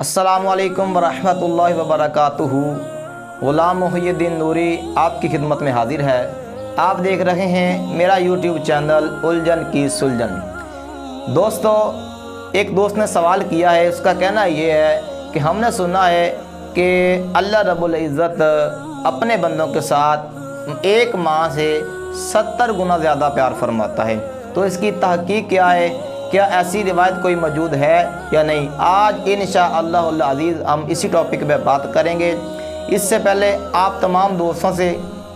अस्सलामु अलैकुम वरहमतुल्लाहि वबरकातुहू। ग़ुलाम मुहियुद्दीन नूरी आपकी खिदमत में हाजिर है। आप देख रहे हैं मेरा यूट्यूब चैनल उलझन की सुलझन। दोस्तों, एक दोस्त ने सवाल किया है। उसका कहना ये है कि हमने सुना है कि अल्लाह रब्बुल इज़्ज़त अपने बंदों के साथ एक माह से 70 गुना ज़्यादा प्यार फरमाता है। तो इसकी तहकीक क्या है, क्या ऐसी रिवायत कोई मौजूद है या नहीं? आज इंशाअल्लाह अज़ीज़ हम इसी टॉपिक पे बात करेंगे। इससे पहले आप तमाम दोस्तों से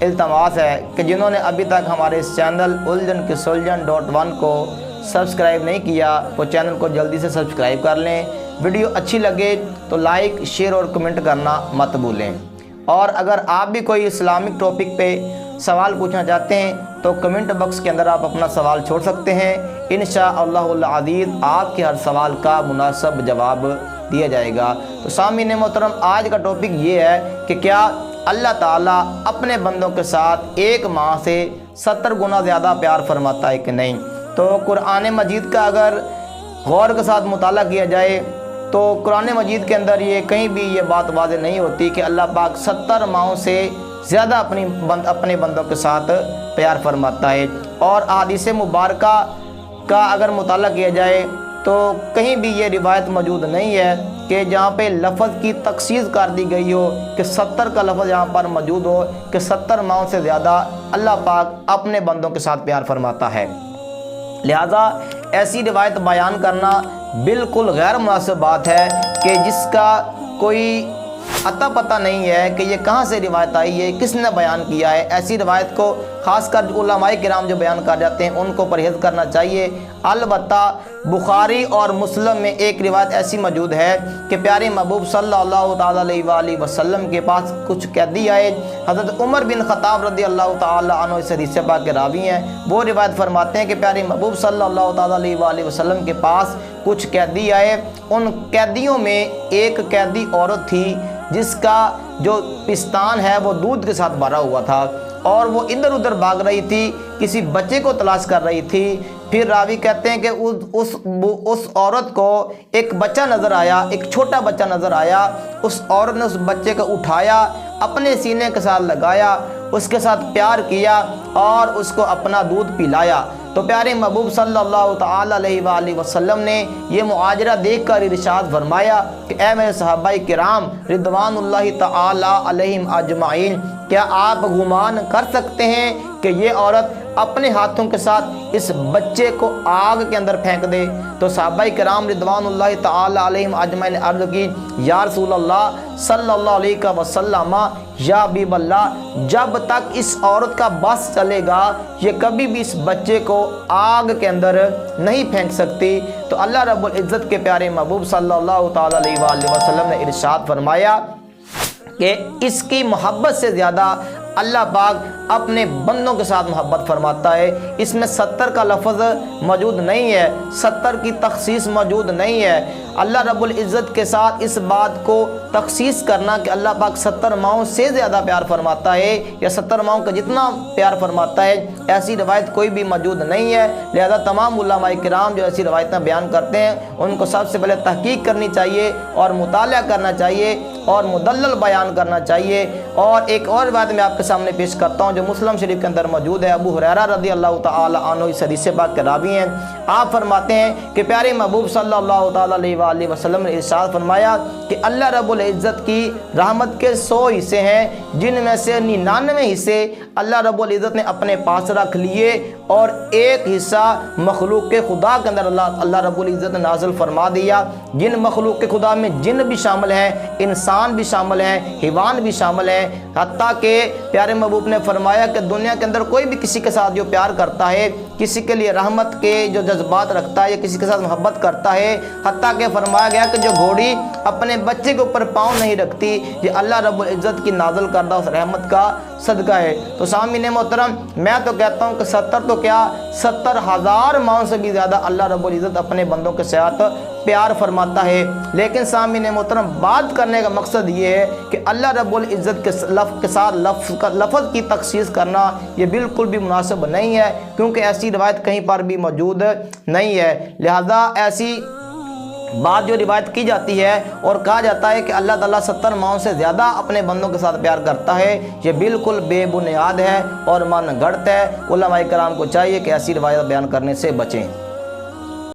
इल्तमास है कि जिन्होंने अभी तक हमारे इस चैनल उलझन की सुलझन .1 को सब्सक्राइब नहीं किया वो चैनल को जल्दी से सब्सक्राइब कर लें। वीडियो अच्छी लगे तो लाइक, शेयर और कमेंट करना मत भूलें। और अगर आप भी कोई इस्लामिक टॉपिक पे सवाल पूछना चाहते हैं तो कमेंट बॉक्स के अंदर आप अपना सवाल छोड़ सकते हैं। इंशाअल्लाह अज़ीज़ आपके हर सवाल का मुनासिब जवाब दिया जाएगा। तो सामीन मोहतरम, आज का टॉपिक ये है कि क्या अल्लाह ताला अपने बंदों के साथ एक माह से 70 गुना ज़्यादा प्यार फरमाता है कि नहीं। तो कुरान मजीद का अगर गौर के साथ मुताला किया जाए तो कुरान मजीद के अंदर ये कहीं भी ये बात वाज़ेह नहीं होती कि अल्लाह पाक 70 माहों से ज़्यादा अपने बंदों के साथ प्यार फरमाता है। और अहादीस मुबारका का अगर मुताला किया जाए तो कहीं भी ये रिवायत मौजूद नहीं है कि जहाँ पे लफ्ज़ की तखसीस कर दी गई हो कि 70 का लफ्ज़ यहाँ पर मौजूद हो कि 70 माहों से ज़्यादा अल्लाह पाक अपने बंदों के साथ प्यार फरमाता है। लिहाजा ऐसी रिवायत बयान करना बिल्कुल गैर मुनासिब बात है कि जिसका कोई अता पता नहीं है कि ये कहाँ से रिवायत आई है, किसने बयान किया है। ऐसी रिवायत को ख़ासकर उलमाए किराम जो बयान कर जाते हैं उनको परहेज़ करना चाहिए। अलबत्ता बुखारी और मुस्लिम में एक रिवायत ऐसी मौजूद है कि प्यारे महबूब सल्लल्लाहु ताला अलैहि वसल्लम के पास कुछ कैदी आए। हज़रत उमर बिन ख़त्ताब रज़ियल्लाहु ताला अन्हु इस हदीस पाक के रावी हैं। वो रिवायत फरमाते हैं कि प्यारे महबूब सल्लल्लाहु ताला अलैहि वसल्लम के पास कुछ कैदी आए। उन कैदियों में एक कैदी औरत थी जिसका जो पिस्तान है वो दूध के साथ भरा हुआ था और वो इधर उधर भाग रही थी, किसी बच्चे को तलाश कर रही थी। फिर रावी कहते हैं कि उस औरत को एक बच्चा नज़र आया, एक छोटा बच्चा नज़र आया। उस औरत ने उस बच्चे को उठाया, अपने सीने के साथ लगाया, उसके साथ प्यार किया और उसको अपना दूध पिलाया। तो प्यारे महबूब सल्लल्लाहु ताला अलैहि वसल्लम ने ये मुआजरा देख कर इरशाद फरमाया कि ए मेरे सहाबाए किराम रिदवानुल्लाहि ताला अलैहिम अजमाइन, क्या आप गुमान कर सकते हैं कि ये औरत अपने हाथों के साथ इस बच्चे को आग के अंदर फेंक दे? तो सहाबाए किराम रिदवानुल्लाहि ताला अलैहिम अजमाइन अर्ज़ की या रसूलल्लाह सल्लल्लाहु अलैहि वसल्लम या हबीबल्लाह, जब तक इस औरत का बस चलेगा ये कभी भी इस बच्चे को आग के अंदर नहीं फेंक सकती। तो अल्लाह रब्बुल इज़्ज़त के प्यारे महबूब सल्लल्लाहु ताला अलैहि वसल्लम ने इरशाद फरमाया कि इसकी मोहब्बत से ज़्यादा अल्लाह पाक अपने बंदों के साथ मोहब्बत फरमाता है। इसमें 70 का लफ्ज़ मौजूद नहीं है, 70 की तखसीस मौजूद नहीं है। अल्लाह रब्बुल इज़्ज़त के साथ इस बात को तखसीस करना कि अल्लाह पाक 70 माहों से ज़्यादा प्यार फरमाता है या 70 माहों का जितना प्यार फरमाता है, ऐसी रवायत कोई भी मौजूद नहीं है। लिहाजा तमाम उलमाए किराम जो ऐसी रवायतें बयान करते हैं उनको सबसे पहले तहकीक करनी चाहिए और मुताला करना चाहिए और मुदल्लल बयान करना चाहिए। और एक और बात मैं आपके सामने पेश करता हूँ जो मुस्लिम शरीफ के अंदर मौजूद है। अबू हुरैरा रज़ियल्लाहु ताला अन्हु इस हदीस पाक के रावी हैं। आप फरमाते हैं कि प्यारे महबूब सल्लल्लाहु ताला अलैहि वसल्लम ने इरशाद फरमाया कि अल्लाह रब्बुल इज़्ज़त की रहमत के 100 हिस्से हैं जिनमें से 99 हिस्से अल्लाह रब्बुल इज़्ज़त ने अपने पास रख लिए और एक हिस्सा मखलूक के खुदा के अंदर अल्लाह रब्बुल इज़्ज़त ने नाज़िल फरमा दिया। जिन मखलूक के खुदा में जिन भी शामिल हैं, इंसान भी शामिल हैं, हिवान भी शामिल हैं। हत्ता के प्यारे महबूब ने फरमाया कि दुनिया के अंदर कोई भी किसी के साथ जो प्यार करता है, किसी के लिए रहमत के जो जज्बात रखता है या किसी के साथ मोहब्बत करता है, हत्ता के फरमाया गया कि जो घोड़ी अपने बच्चे के ऊपर पाँव नहीं रखती, ये अल्लाह रब्बुल इज़्ज़त की नाज़िल करदा उस रहमत का सदका है। तो सामीन मोहतरम, मैं तो कहता हूँ कि 70 तो क्या 70,000 माहों से भी ज़्यादा अल्लाह रब्बुल इज़्ज़त अपने बंदों के साथ प्यार फरमाता है। लेकिन सामीन मोहतरम, बात करने का मकसद ये है कि अल्लाह रब्बुल इज़्ज़त के साथ लफ्ज़ की तखसीस करना ये बिल्कुल भी मुनासिब नहीं है, क्योंकि ऐसी रवायत कहीं पर भी मौजूद नहीं है। लिहाजा ऐसी बात जो रिवायत की जाती है और कहा जाता है कि अल्लाह ताला 70 माओं से ज़्यादा अपने बंदों के साथ प्यार करता है, ये बिल्कुल बेबुनियाद है और मन गढ़त है। उलमाए कराम को चाहिए कि ऐसी रिवायत बयान करने से बचें।